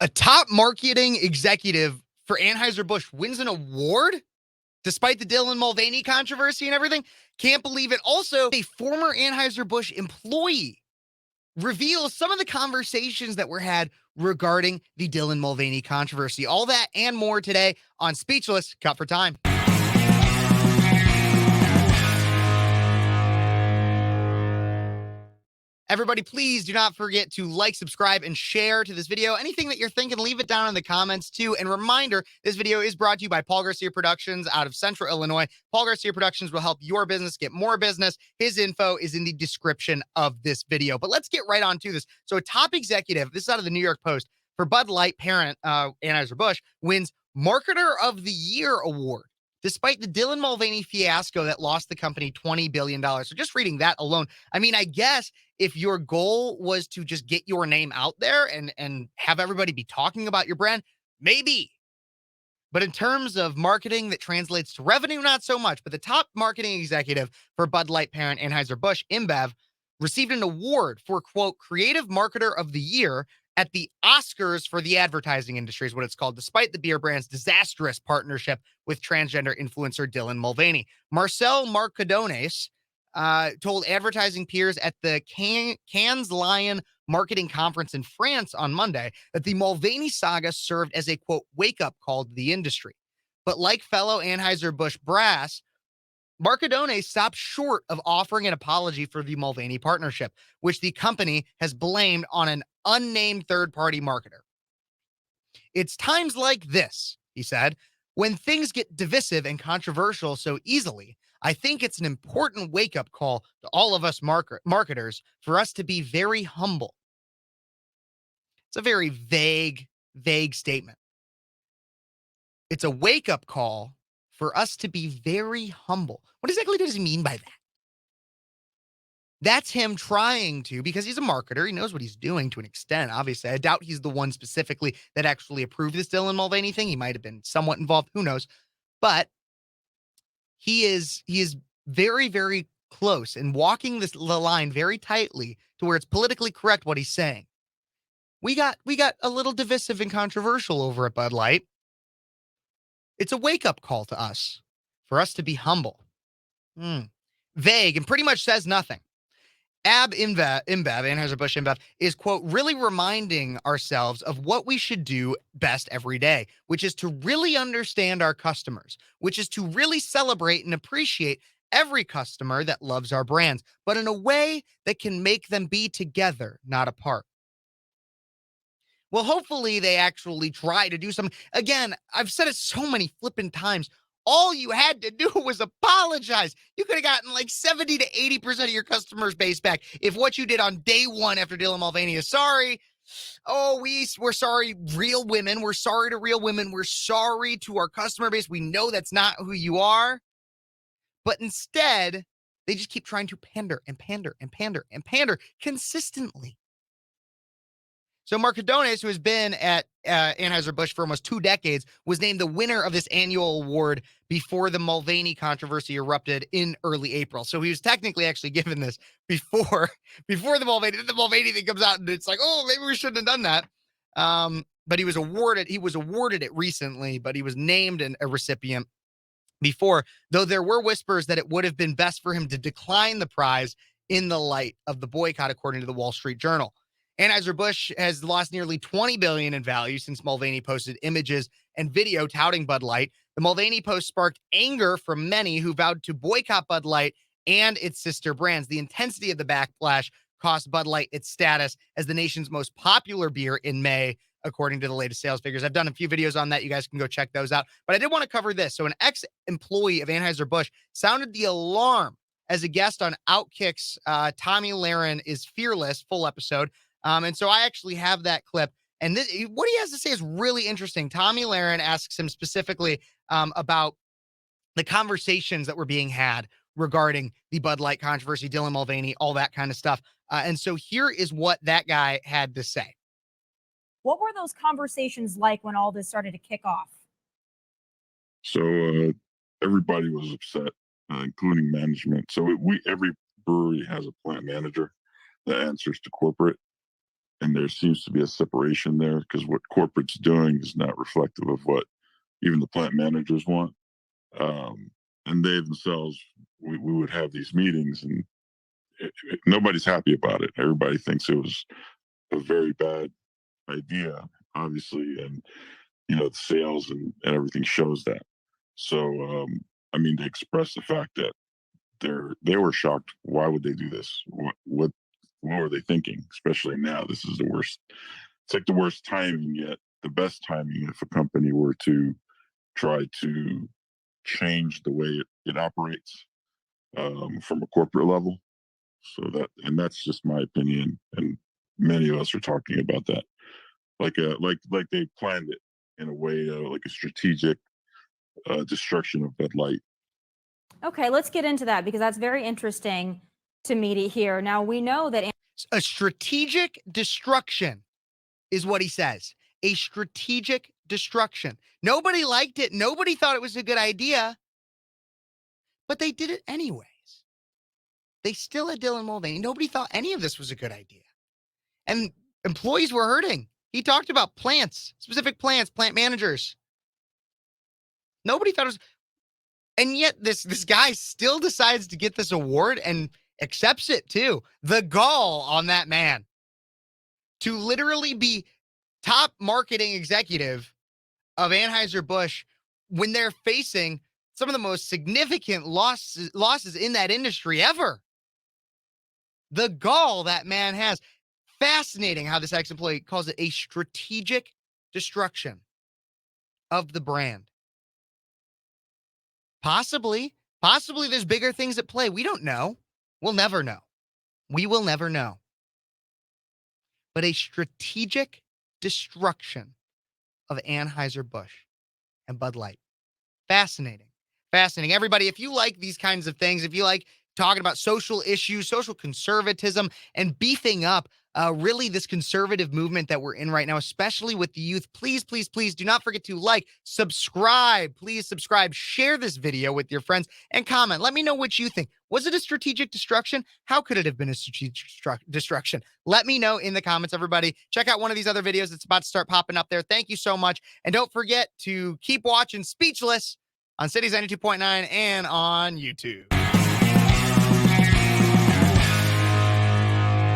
A top marketing executive for Anheuser Busch wins an award despite the Dylan Mulvaney controversy and everything. Can't believe it. Also, a former Anheuser Busch employee reveals some of the conversations that were had regarding the Dylan Mulvaney controversy. All that and more today on Speechless, Cut for Time. Everybody, please do not forget to like, subscribe, and share to this video. Anything that you're thinking, leave it down in the comments too. And reminder, this video is brought to you by Paul Garcia Productions out of Central Illinois. Paul Garcia Productions will help your business get more business. His info is in the description of this video. But let's get right on to this. So a top executive, this is out of the New York Post, for Bud Light parent Anheuser Busch, wins Marketer of the Year award, despite the Dylan Mulvaney fiasco that lost the company $20 billion. So just reading that alone, I mean, I guess if your goal was to just get your name out there and have everybody be talking about your brand, maybe. But in terms of marketing that translates to revenue, not so much. But the top marketing executive for Bud Light parent Anheuser Busch, InBev, received an award for, quote, Creative Marketer of the Year at the Oscars for the advertising industry is what it's called, despite the beer brand's disastrous partnership with transgender influencer Dylan Mulvaney. Marcel Marcadones told advertising peers at the Cannes Lion marketing conference in France on Monday that the Mulvaney saga served as a, quote, wake-up call to the industry. But like fellow Anheuser-Busch brass, Marcadones stopped short of offering an apology for the Mulvaney partnership, which the company has blamed on an unnamed third-party marketer. It's times like this, he said, when things get divisive and controversial so easily, I think it's an important wake-up call to all of us marketers for us to be very humble. It's a very vague statement. It's a wake-up call for us to be very humble. What exactly does he mean by that? That's him trying to, because he's a marketer, he knows what he's doing to an extent, obviously. I doubt he's the one specifically that actually approved this Dylan Mulvaney thing. He might have been somewhat involved, who knows. But he is very, very close and walking the line very tightly to where it's politically correct what he's saying. We got a little divisive and controversial over at Bud Light. It's a wake-up call to us for us to be humble. Vague and pretty much says nothing. InBev, Anheuser Busch InBev, is, quote, really reminding ourselves of what we should do best every day, which is to really understand our customers, which is to really celebrate and appreciate every customer that loves our brands, but in a way that can make them be together, not apart. Well, hopefully they actually try to do something. Again, I've said it so many flipping times. All you had to do was apologize. You could have gotten like 70 to 80% of your customers base back if what you did on day one after Dylan Mulvaney is sorry. Oh, we're sorry, real women. We're sorry to real women. We're sorry to our customer base. We know that's not who you are. But instead, they just keep trying to pander and pander and pander and pander consistently. So Marcadones, who has been at Anheuser Busch for almost 2 decades, was named the winner of this annual award before the Mulvaney controversy erupted in early April. So he was technically actually given this before the Mulvaney thing comes out, and it's like, oh, maybe we shouldn't have done that. But he was awarded it recently, but he was named a recipient before, though there were whispers that it would have been best for him to decline the prize in the light of the boycott, according to the Wall Street Journal. Anheuser-Busch has lost nearly $20 billion in value since Mulvaney posted images and video touting Bud Light. The Mulvaney post sparked anger from many who vowed to boycott Bud Light and its sister brands. The intensity of the backlash cost Bud Light its status as the nation's most popular beer in May, according to the latest sales figures. I've done a few videos on that. You guys can go check those out. But I did want to cover this. So an ex-employee of Anheuser-Busch sounded the alarm as a guest on Outkick's Tommy Lahren is Fearless full episode. And so I actually have that clip. And what he has to say is really interesting. Tommy Lahren asks him specifically about the conversations that were being had regarding the Bud Light controversy, Dylan Mulvaney, all that kind of stuff. And so here is what that guy had to say. What were those conversations like when all this started to kick off? So everybody was upset, including management. So every brewery has a plant manager that answers to corporate. and there seems to be a separation there because what corporate's doing is not reflective of what even the plant managers want. And they themselves, we would have these meetings, and nobody's happy about it. Everybody thinks it was a very bad idea, obviously, and the sales and everything shows that. So, I mean, they express the fact that they were shocked. Why would they do this? What were they thinking? Especially now, this is the worst. It's like the worst timing yet the best timing if a company were to try to change the way it operates from a corporate level. So that's just my opinion, and many of us are talking about that, like they planned it in a way, like a strategic destruction of Bud Light. Okay, let's get into that because that's very interesting to me to hear. Now, we know that A strategic destruction is what he says. A strategic destruction. Nobody liked it. Nobody thought it was a good idea, but they did it anyways. They still had Dylan Mulvaney. Nobody thought any of this was a good idea. And employees were hurting. He talked about plants, specific plants, plant managers. Nobody thought it was, and yet this guy still decides to get this award and accepts it too. The gall on that man to literally be top marketing executive of Anheuser Busch when they're facing some of the most significant losses in that industry ever. The gall that man has. Fascinating how this ex-employee calls it a strategic destruction of the brand. Possibly there's bigger things at play. We don't know. We'll never know. We will never know. But a strategic destruction of Anheuser Busch and Bud Light. Fascinating. Everybody, if you like these kinds of things, if you like talking about social issues, social conservatism, and beefing up really this conservative movement that we're in right now, especially with the youth, please do not forget to like, subscribe, please subscribe, share this video with your friends, and comment. Let me know what you think. Was it a strategic destruction? How could it have been a strategic destruction? Let me know in the comments, everybody. Check out one of these other videos that's about to start popping up there. Thank you so much. And don't forget to keep watching Speechless on Cities 92.9 and on YouTube.